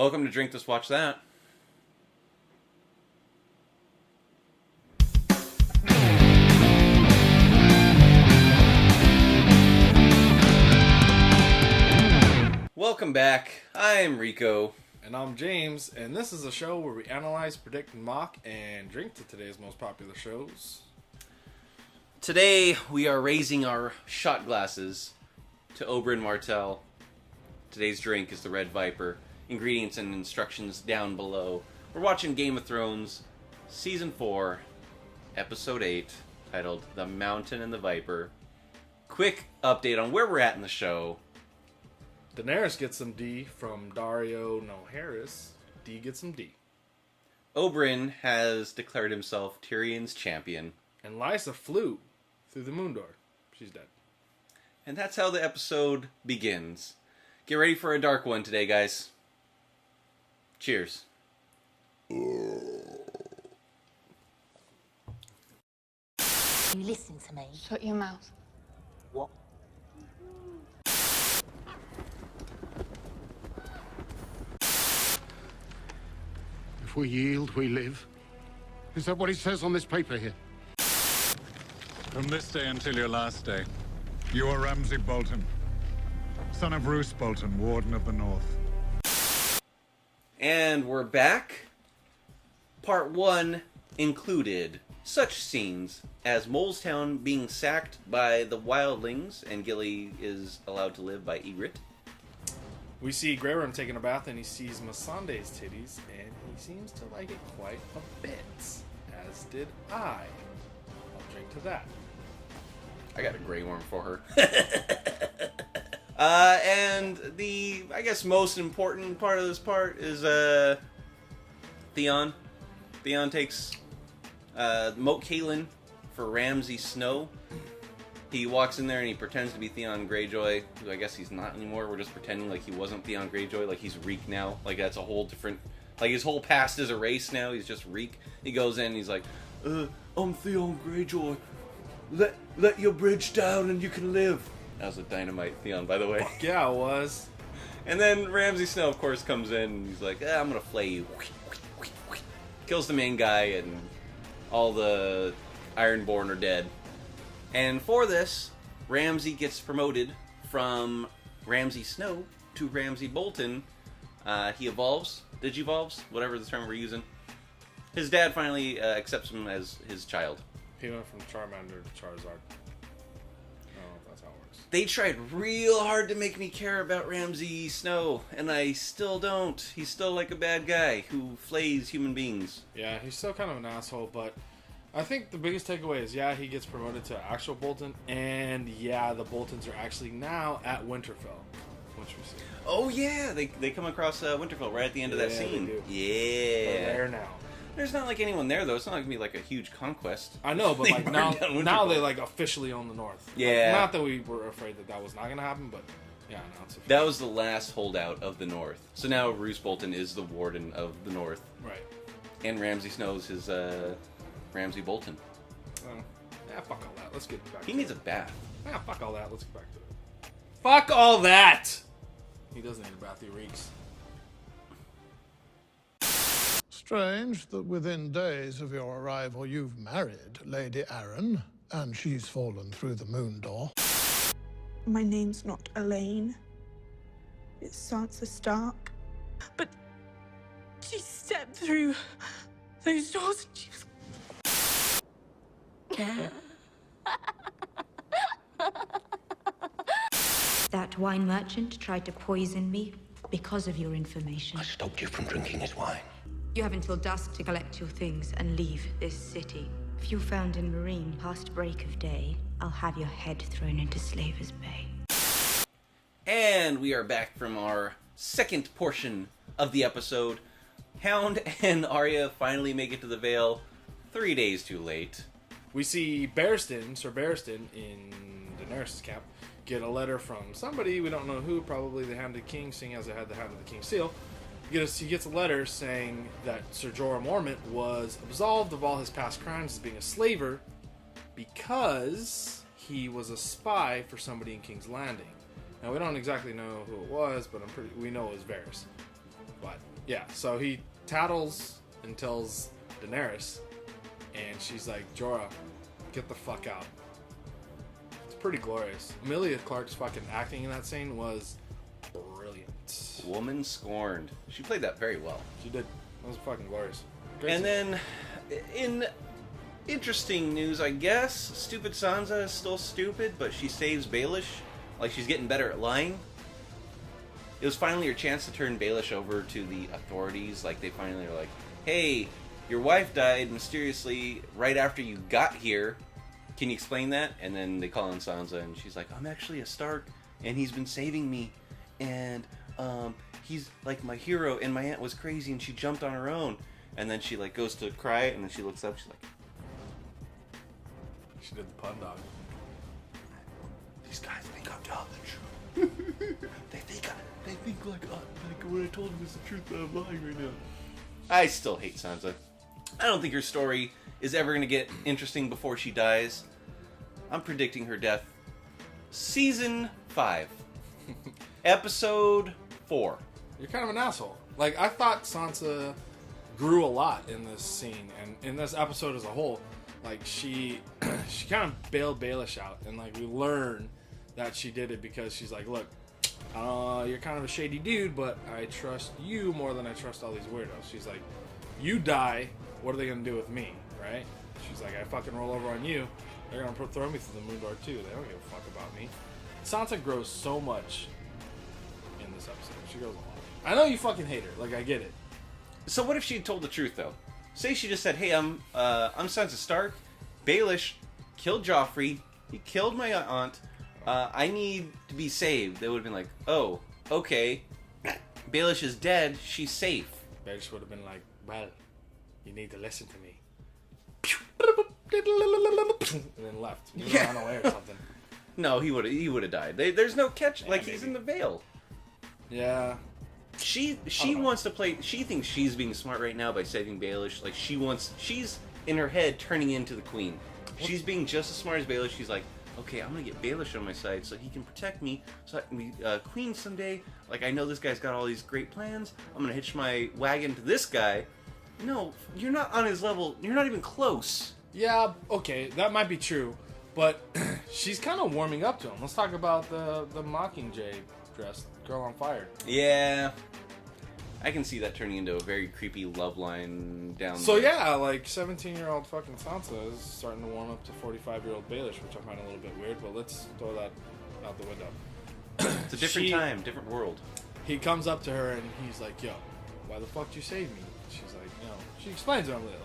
Welcome to Drink This, Watch That. Welcome back. I'm Rico. And I'm James, and this is a show where we analyze, predict, and mock, and drink to today's most popular shows. Today, we are raising our shot glasses to Oberyn Martell. Today's drink is the Red Viper. Ingredients and instructions down below. We're watching Game of Thrones, Season 4, Episode 8, titled The Mountain and the Viper. Quick update on where we're at in the show. Daenerys gets some D from Dario No Harris. D gets some D. Oberyn has declared himself Tyrion's champion. And Lysa flew through the moon door. She's dead. And that's how the episode begins. Get ready for a dark one today, guys. Cheers. You listen to me. Shut your mouth. What? If we yield, we live. Is that what it says on this paper here? From this day until your last day, you are Ramsay Bolton, son of Roose Bolton, Warden of the North. And we're back. Part 1 included such scenes as Molestown being sacked by the wildlings, and Gilly is allowed to live by Ygritte. We see Grey Worm taking a bath, and he sees Missandei's titties, and he seems to like it quite a bit. As did I. I'll drink to that. I got a Grey Worm for her. And the, I guess, most important part of this part is Theon. Theon takes Moat Cailin for Ramsay Snow. He walks in there and he pretends to be Theon Greyjoy, who I guess he's not anymore. We're just pretending like he wasn't Theon Greyjoy, like he's Reek now. Like that's a whole different, like his whole past is erased now. He's just Reek. He goes in and he's like, I'm Theon Greyjoy. Let your bridge down and you can live. That was a dynamite Theon, by the way. Fuck yeah, it was. And then Ramsay Snow, of course, comes in and he's like, I'm gonna flay you. Kills the main guy and all the Ironborn are dead. And for this, Ramsay gets promoted from Ramsay Snow to Ramsay Bolton. He evolves, digivolves, whatever the term we're using. His dad finally accepts him as his child. He went from Charmander to Charizard. Oh, that's how it works. They tried real hard to make me care about Ramsay Snow, and I still don't. He's still like a bad guy who flays human beings. Yeah, he's still kind of an asshole, but I think the biggest takeaway is, yeah, he gets promoted to actual Bolton, and yeah, the Boltons are actually now at Winterfell, which we see. Oh yeah, they come across Winterfell right at the end of that Yeah, scene. they do. Yeah. They're there now. There's not like anyone there though. It's not like gonna be like a huge conquest. I know, but They like burned now down Winterfell. they like officially own the North. Like, Yeah. not that we were afraid that was not going to happen, but yeah, now it's official. That was the last holdout of the North. So now Roose Bolton is the warden of the North, Right. and Ramsay Snow's his Ramsay Bolton. Fuck all that. Let's get back He to needs it. a bath. Fuck all that. Let's get back to it. Fuck all that! He doesn't need a bath, he reeks. Strange that within days of your arrival you've married Lady Arryn, and she's fallen through the moon door. My name's not Elaine. It's Sansa Stark. But she stepped through those doors and she was... That wine merchant tried to poison me because of your information. I stopped you from drinking his wine. You have until dusk to collect your things and leave this city. If you're found in Marine past break of day, I'll have your head thrown into Slaver's Bay. And we are back from our second portion of the episode. Hound and Arya finally make it to the Vale 3 days too late. We see Barristan, Sir Barristan, in Daenerys' camp, get a letter from somebody, we don't know who, probably the Hand of the King, seeing as it had the Hand of the King seal. He gets a letter saying that Ser Jorah Mormont was absolved of all his past crimes as being a slaver because he was a spy for somebody in King's Landing. Now, we don't exactly know who it was, but we know it was Varys. But Yeah, so he tattles and tells Daenerys, and she's like, Jorah, get the fuck out. It's pretty glorious. Emilia Clarke's fucking acting in that scene was brilliant. Woman scorned. She played that very well. She did. That was fucking glorious. Great And scene. then, in interesting news, I guess, stupid Sansa is still stupid, but she saves Baelish. Like, she's getting better at lying. It was finally her chance to turn Baelish over to the authorities. Like, they finally are like, hey, your wife died mysteriously right after you got here. Can you explain that? And then they call on Sansa, and she's like, I'm actually a Stark, and he's been saving me. And, he's, like, my hero, and my aunt was crazy, and she jumped on her own. And then she, like, goes to cry, and then she looks up, she's like... She did the pun dog. These guys think I'm telling the truth. they think like what I told them is the truth, that I'm lying right now. I still hate Sansa. I don't think her story is ever going to get interesting before she dies. I'm predicting her death. Season 5. Episode 4. You're kind of an asshole. Like, I thought Sansa grew a lot in this scene, and in this episode as a whole. Like, she kind of bailed Baelish out, and, like, we learn that she did it because she's like, look, you're kind of a shady dude, but I trust you more than I trust all these weirdos. She's like, you die, what are they going to do with me, right? She's like, I fucking roll over on you, they're going to throw me through the moon door too. They don't give a fuck about me. Sansa grows so much in this episode. She grows a lot. I know you fucking hate her. Like, I get it. So what if she had told the truth, though? Say she just said, hey, I'm Sansa Stark. Baelish killed Joffrey. He killed my aunt. I need to be saved. They would have been like, oh, okay. Baelish is dead. She's safe. Baelish would have been like, well, you need to listen to me. And then left. He ran away or something. No, he would have died. There's no catch. Yeah, like, maybe. he's in the veil. Yeah. She wants to play. She thinks she's being smart right now by saving Baelish. Like, she's in her head turning into the queen. She's being just as smart as Baelish. She's like, okay, I'm gonna get Baelish on my side so he can protect me, so I can be queen someday. Like, I know this guy's got all these great plans. I'm gonna hitch my wagon to this guy. No, you're not on his level. You're not even close. Yeah, okay, that might be true, but she's kind of warming up to him. Let's talk about the Mockingjay dress, Girl on Fire. Yeah, I can see that turning into a very creepy love line down So there. yeah, like 17-year-old fucking Sansa is starting to warm up to 45-year-old Baelish, which I find a little bit weird, but let's throw that out the window. It's a different time, different world. He comes up to her and he's like, yo, why the fuck did you save me? She's like, you know, she explains to him, like,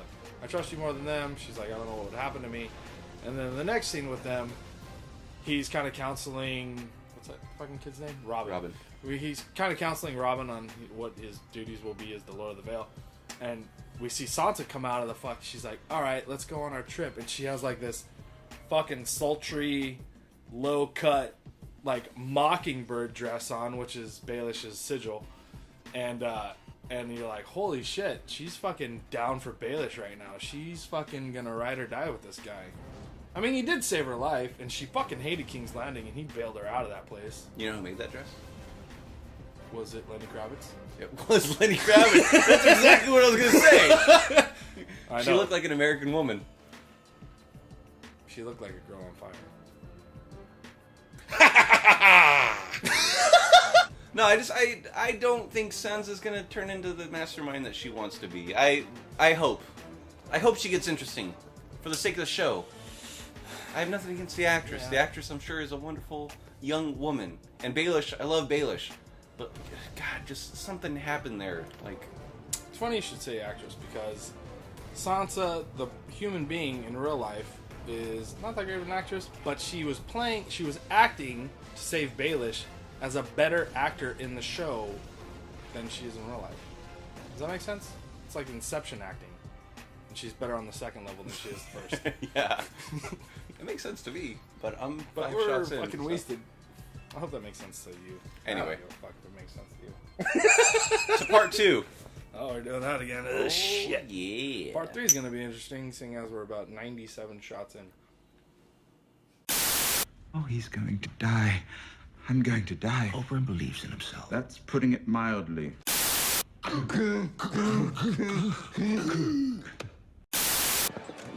I trust you more than them. She's like, I don't know what would happen to me. And then the next scene with them, he's kind of counseling, what's that fucking kid's name? Robin. He's kind of counseling Robin on what his duties will be as the Lord of the Vale. And we see Sansa come out of the fuck. She's like, all right, let's go on our trip. And she has like this fucking sultry, low cut, like mockingbird dress on, which is Baelish's sigil. And you're like, holy shit, she's fucking down for Baelish right now. She's fucking gonna ride or die with this guy. I mean, he did save her life, and she fucking hated King's Landing, and he bailed her out of that place. You know who made that dress? Was it Lenny Kravitz? It was Lenny Kravitz. That's exactly what I was gonna say. I She know. looked like an American woman. She looked like a girl on fire. No, I don't think Sansa's gonna turn into the mastermind that she wants to be. I hope she gets interesting, for the sake of the show. I have nothing against the actress. Yeah. The actress, I'm sure, is a wonderful young woman. And Baelish, I love Baelish, but God, just something happened there. Like, It's funny you should say actress, because Sansa, the human being in real life, is not that great of an actress, but she was acting to save Baelish as a better actor in the show than she is in real life. Does that make sense? It's like Inception acting. And she's better on the second level than she is the first. yeah, it makes sense to me. But I'm But 5 we're shots in. fucking so- wasted. I hope that makes sense to you. Anyway. I don't give a fuck if it makes sense to you. To part 2. Oh, we're doing that again. Oh, Shit. yeah. Part 3 is going to be interesting, seeing as we're about 97 shots in. Oh, he's going to die. I'm going to die. Oberyn believes in himself. That's putting it mildly.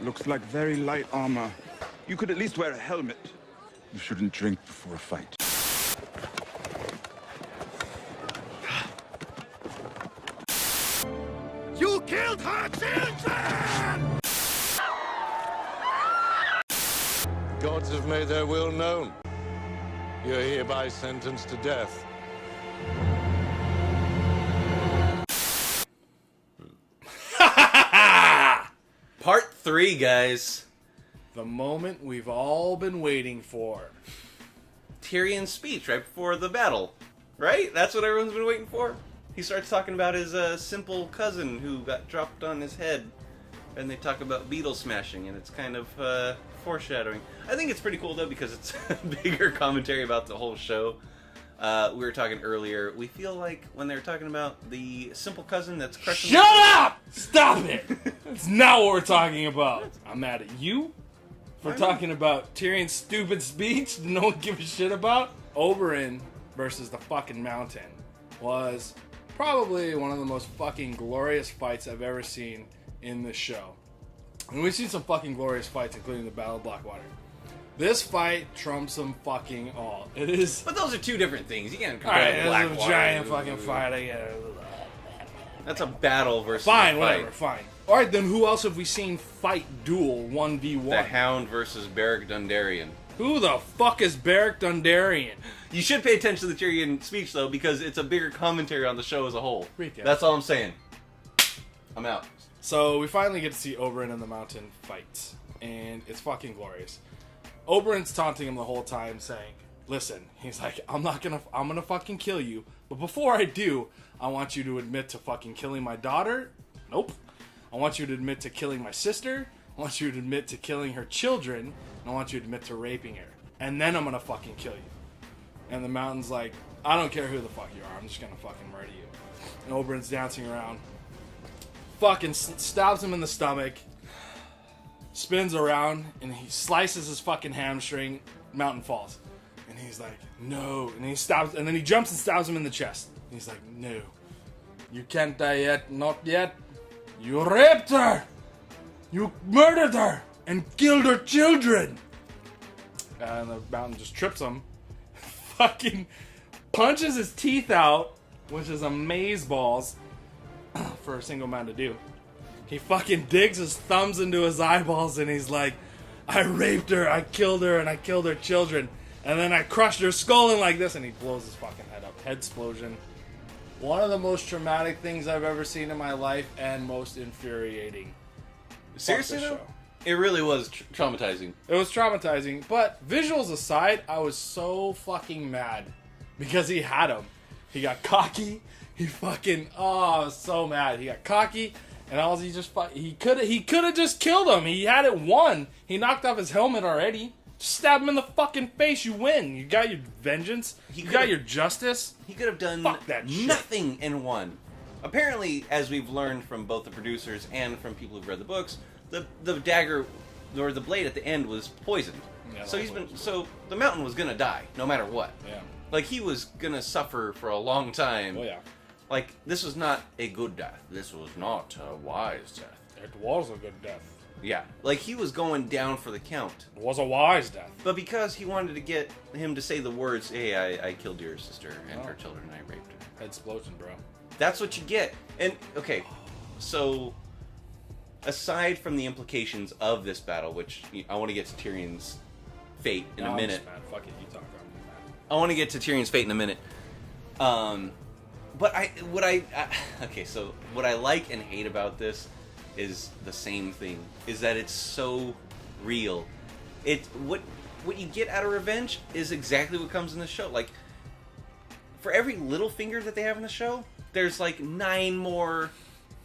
Looks like very light armor. You could at least wear a helmet. You shouldn't drink before a fight. You killed her children! Gods have made their will known. You're hereby sentenced to death. Part 3, guys. The moment we've all been waiting for. Tyrion's speech right before the battle. Right? That's what everyone's been waiting for? He starts talking about his simple cousin who got dropped on his head. And they talk about beetle smashing, and it's kind of foreshadowing. I think it's pretty cool, though, because it's a bigger commentary about the whole show. We were talking earlier. We feel like when they're talking about the simple cousin that's crushing... Shut up! Stop it! That's not what we're talking about. I'm mad at you for talking about Tyrion's stupid speech that no one gives a shit about. Oberyn versus the fucking Mountain was probably one of the most fucking glorious fights I've ever seen in this show. And we've seen some fucking glorious fights, including the Battle of Blackwater. This fight trumps them fucking all. It is... But those are two different things. You can't compare Blackwater. It's a giant fucking fight. That's a battle versus fine, a fight. whatever, fine. Alright, then who else have we seen fight duel 1v1? The Hound versus Beric Dondarrion. Who the fuck is Beric Dondarrion? You should pay attention to the Tyrion speech, though, because it's a bigger commentary on the show as a whole. Rico. That's all I'm saying. I'm out. So we finally get to see Oberyn and the Mountain fight, and it's fucking glorious. Oberyn's taunting him the whole time, saying, listen, he's like, I'm gonna fucking kill you, but before I do, I want you to admit to fucking killing my daughter. Nope. I want you to admit to killing my sister. I want you to admit to killing her children. And I want you to admit to raping her. And then I'm gonna fucking kill you. And the Mountain's like, I don't care who the fuck you are, I'm just gonna fucking murder you. And Oberyn's dancing around. Fucking stabs him in the stomach, spins around, and he slices his fucking hamstring. Mountain falls, and he's like, "No!" And he stabs, and then he jumps and stabs him in the chest. And he's like, "No, you can't die yet, not yet. You raped her, you murdered her, and killed her children." And the Mountain just trips him, fucking punches his teeth out, which is amazeballs. For a single man to do. He fucking digs his thumbs into his eyeballs and he's like, I raped her, I killed her, and I killed her children. And then I crushed her skull in like this, and he blows his fucking head up. Head explosion. One of the most traumatic things I've ever seen in my life, and most infuriating. Seriously, though? It really was traumatizing. It was traumatizing, but visuals aside, I was so fucking mad. Because he had him. He got cocky. He fucking, I was so mad. He got cocky, and all he just he could have just killed him. He had it won. He knocked off his helmet already. Just stab him in the fucking face. You win. You got your vengeance. You got your justice. He could have done nothing and won. Apparently, as we've learned from both the producers and from people who've read the books, the dagger or the blade at the end was poisoned. Yeah, so the Mountain was gonna die no matter what. Yeah. Like he was gonna suffer for a long time. Oh yeah. Like, this was not a good death. This was not a wise death. It was a good death. Yeah. Like, he was going down for the count. It was a wise death. But because he wanted to get him to say the words, hey, I killed your sister and her children, and I raped her. Head explosion, bro. That's what you get. And, okay, so, aside from the implications of this battle, which I want to get to Tyrion's fate in a minute. Fuck it, you talk. I want to get to Tyrion's fate in a minute. But what I like and hate about this is the same thing. Is that it's so real. What you get out of revenge is exactly what comes in the show. Like, for every Littlefinger that they have in the show, there's like 9 more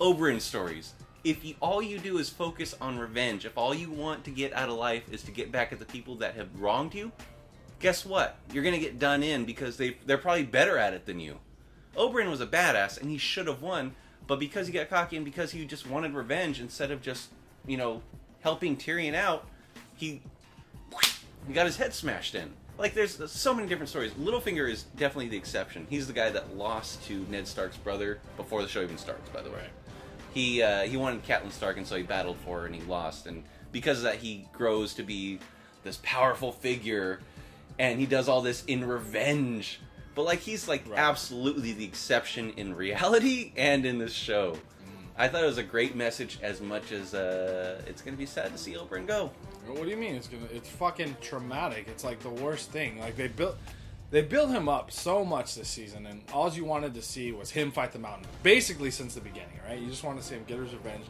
Oberyn stories. If all you do is focus on revenge, if all you want to get out of life is to get back at the people that have wronged you, guess what? You're gonna get done in because they're probably better at it than you. Oberyn was a badass, and he should have won, but because he got cocky and because he just wanted revenge instead of just, helping Tyrion out, he got his head smashed in. like, there's so many different stories. Littlefinger is definitely the exception. He's the guy that lost to Ned Stark's brother before the show even starts, by the way. He wanted Catelyn Stark, and so he battled for her, and he lost. And because of that, he grows to be this powerful figure, and he does all this in revenge. But, like, he's, like, absolutely the exception in reality and in this show. I thought it was a great message, as much as it's going to be sad to see Oberyn go. What do you mean? It's fucking traumatic. It's like the worst thing. Like, they built him up so much this season, and all you wanted to see was him fight the Mountain. Basically, since the beginning, right? You just want to see him get his revenge.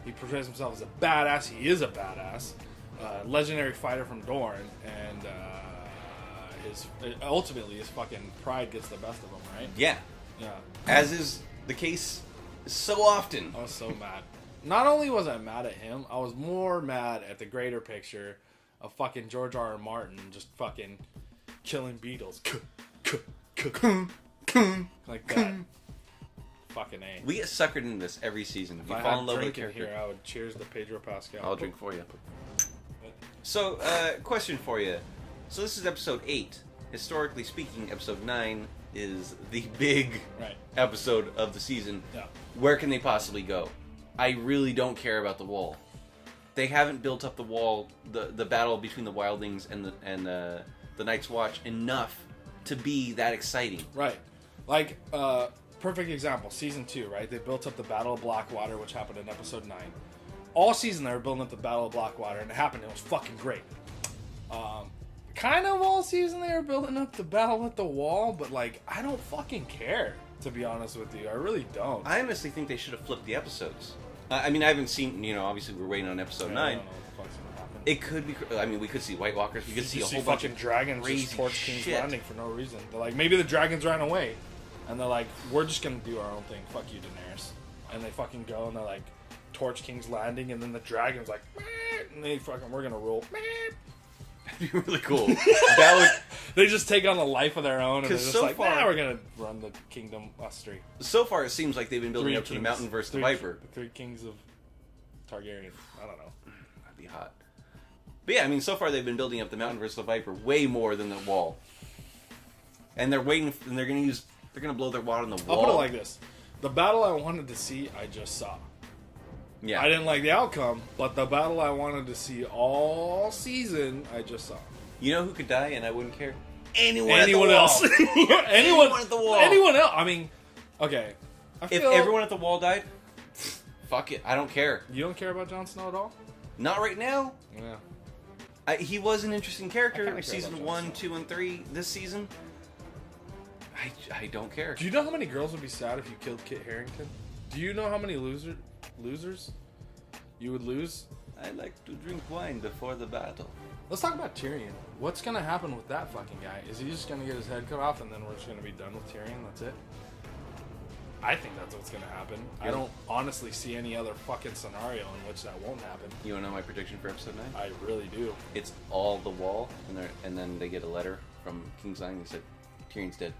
He portrays himself as a badass. He is a badass. Legendary fighter from Dorn, and ultimately his fucking pride gets the best of him, right? Yeah. As is the case so often. I was so mad. Not only was I mad at him, I was more mad at the greater picture of fucking George R.R. Martin just fucking killing beetles. Like that. Fucking A. We get suckered into this every season. If You I fall had in love with a drink in character. here, I would cheers to Pedro Pascal. I'll drink for you. So, question for you. So this is episode 8. Historically speaking, episode 9 is the big episode of the season. Yeah. Where can they possibly go? I really don't care about the wall. They haven't built up the wall, the battle between the wildlings and the Night's Watch enough to be that exciting. Right. Like, perfect example, season 2, right? They built up the Battle of Blackwater, which happened in episode 9. All season they were building up the Battle of Blackwater, and it happened. It was fucking great. Kind of all season they were building up the Battle at the Wall, but, like, I don't fucking care, to be honest with you. I really don't. I honestly think they should have flipped the episodes. I mean, I haven't seen, obviously we're waiting on episode 9. I don't know what the fuck's gonna happen. It could be, I mean, we could see White Walkers, we could see a whole bunch fucking of dragons crazy just torch King's shit. Landing for no reason. They're like, maybe the dragons ran away, and they're like, we're just gonna do our own thing. Fuck you, Daenerys. And they fucking go and they're like, torch King's Landing, and then the dragon's like, meh, and they fucking, we're gonna rule. Meh. That'd be really cool. That would. They just take on a life of their own, and they're just so like, far, we're gonna run the kingdom us three. So far, it seems like they've been building Three up to the kings- Mountain versus the three- Viper. The 3 kings of Targaryen. I don't know. That'd be hot. But yeah, I mean, so far they've been building up the Mountain versus the Viper way more than the Wall. And they're waiting, and they're gonna blow their wad on the wall. I'll put it like this: the battle I wanted to see, I just saw. Yeah. I didn't like the outcome, but the battle I wanted to see all season, I just saw. You know who could die, and I wouldn't care? Anyone else. anyone at the wall. Anyone else. I mean, okay. If everyone at the wall died, fuck it. I don't care. You don't care about Jon Snow at all? Not right now. Yeah. He was an interesting character. care Season about Jon 1, Snow. 2, and 3 this season. I don't care. Do you know how many girls would be sad if you killed Kit Harington? Do you know how many losers you would lose? I like to drink wine before the battle. Let's talk about Tyrion. What's gonna happen with that fucking guy? Is he just gonna get his head cut off and then we're just gonna be done with Tyrion? That's it? I think that's what's gonna happen. I don't honestly see any other fucking scenario in which that won't happen. You wanna know my prediction for episode 9? I really do. It's all the wall, and then they get a letter from King's Landing that said, Tyrion's dead.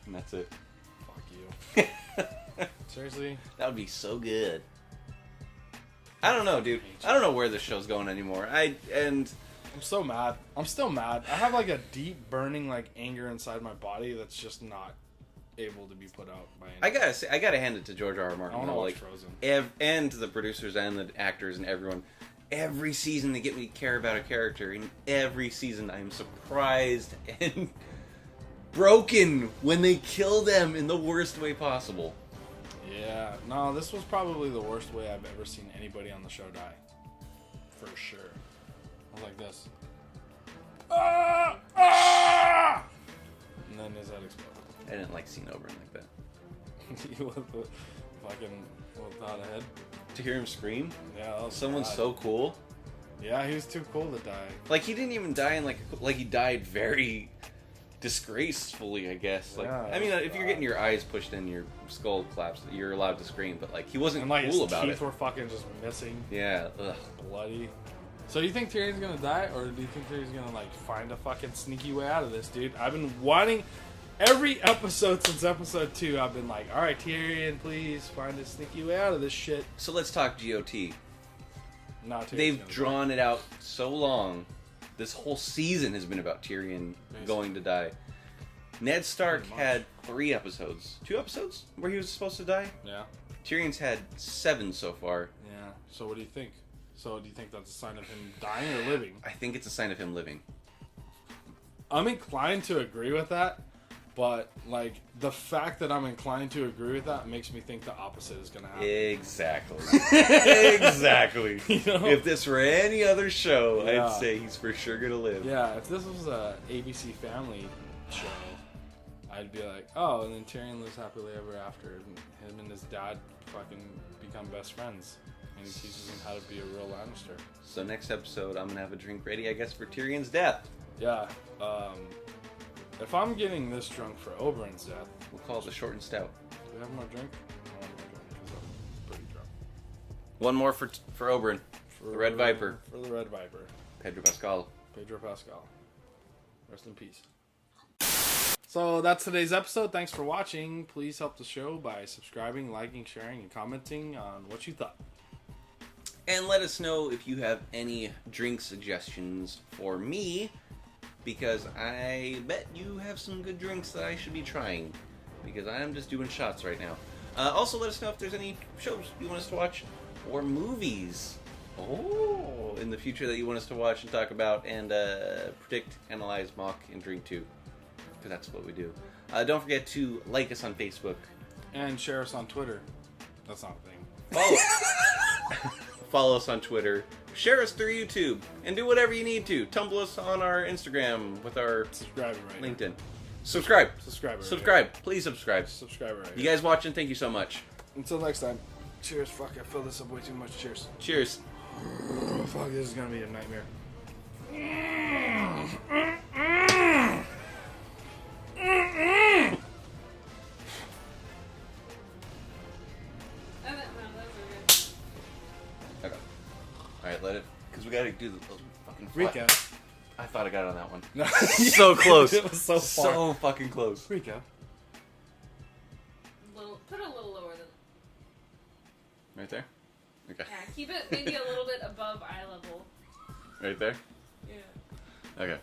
And that's it. Fuck you. Seriously? That would be so good. I don't know, dude. I don't know where this show's going anymore. I'm so mad. I'm still mad. I have like a deep burning like anger inside my body that's just not able to be put out by anyone. I gotta say, I gotta hand it to George R.R. Martin. I wanna though, watch like, Frozen. And to the producers and the actors and everyone. Every season they get me to care about a character. And every season I'm surprised and broken when they kill them in the worst way possible. Yeah, no, this was probably the worst way I've ever seen anybody on the show die. For sure. I was like this. Ah! Ah! And then his head exploded. I didn't like seeing Oberyn like that. He was fucking without a head. To hear him scream? Yeah, that was Someone's bad. so cool. Yeah, he was too cool to die. Like, he didn't even die in, like he died very disgracefully, I guess. Like, Yeah, I mean, if you're getting your eyes pushed in, your skull collapsed, you're allowed to scream, but, like, he wasn't And like cool his about teeth it. were fucking just missing. Yeah, ugh. Bloody. So you think Tyrion's gonna die, or do you think Tyrion's gonna like find a fucking sneaky way out of this, dude? I've been wanting every episode since episode 2. I've been like, all right, Tyrion, please find a sneaky way out of this shit. So let's talk GOT. Not Tyrion's They've gonna drawn it out so long This whole season has been about Tyrion going to die. Ned Stark had 3 episodes. 2 episodes where he was supposed to die? Yeah. Tyrion's had 7 so far. Yeah. So what do you think? So do you think that's a sign of him dying or living? I think it's a sign of him living. I'm inclined to agree with that, but like the fact that I'm inclined to agree with that makes me think the opposite is going to happen. Exactly. Exactly. You know? If this were any other show, Yeah. I'd say he's for sure going to live. Yeah, if this was a ABC Family show, I'd be like, oh, and then Tyrion lives happily ever after, and him and his dad fucking become best friends, and he teaches him how to be a real Lannister. So next episode, I'm going to have a drink ready, I guess, for Tyrion's death. Yeah. If I'm getting this drunk for Oberyn's death, We'll call it the short and stout. do we have more drink? I want more drink because I'm pretty drunk. One more for Oberyn. For The Red Viper. For the Red Viper. Pedro Pascal. Pedro Pascal. Rest in peace. So that's today's episode. Thanks for watching. Please help the show by subscribing, liking, sharing, and commenting on what you thought. And let us know if you have any drink suggestions for me, because I bet you have some good drinks that I should be trying, because I am just doing shots right now. Also, let us know if there's any shows you want us to watch, or movies, in the future that you want us to watch and talk about, and predict, analyze, mock, and drink too, because that's what we do. Don't forget to like us on Facebook. And share us on Twitter. That's not a thing. Follow us on Twitter. Share us through YouTube. And do whatever you need to. Tumble us on our Instagram with our Subscribe right LinkedIn. here. Subscribe. Subscribe right Subscribe. Please subscribe. Subscribe right You here. guys watching, thank you so much. Until next time. Cheers. Fuck, I filled this up way too much. Cheers. Cheers. Oh, fuck, this is gonna be a nightmare. Okay. Alright, let it. Because we gotta do the fucking Rico. I thought I got it on that one. No. So close. It was so far. So fucking close. Rico. Put it a little lower than. Right there? Okay. Yeah, keep it maybe a little bit above eye level. Right there? Yeah. Okay.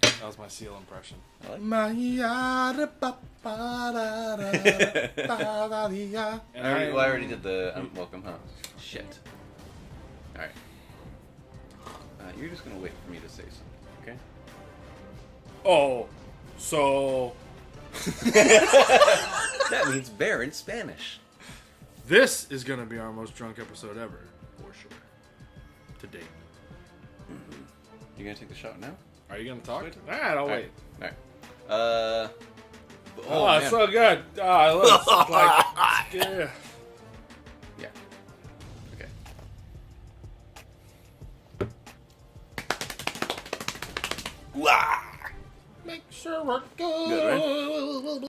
That was my seal impression. I like And I already did the welcome, huh? Shit. Alright. You're just gonna wait for me to say something, okay? Oh, so That means bear in Spanish. this is gonna be our most drunk episode ever, for sure. To date. You gonna take the shot now? Are you gonna talk? I'll wait. Alright. Oh, it's man. so good. Oh, look, like, yeah. Yeah. Okay. Make sure we're good. Good, right?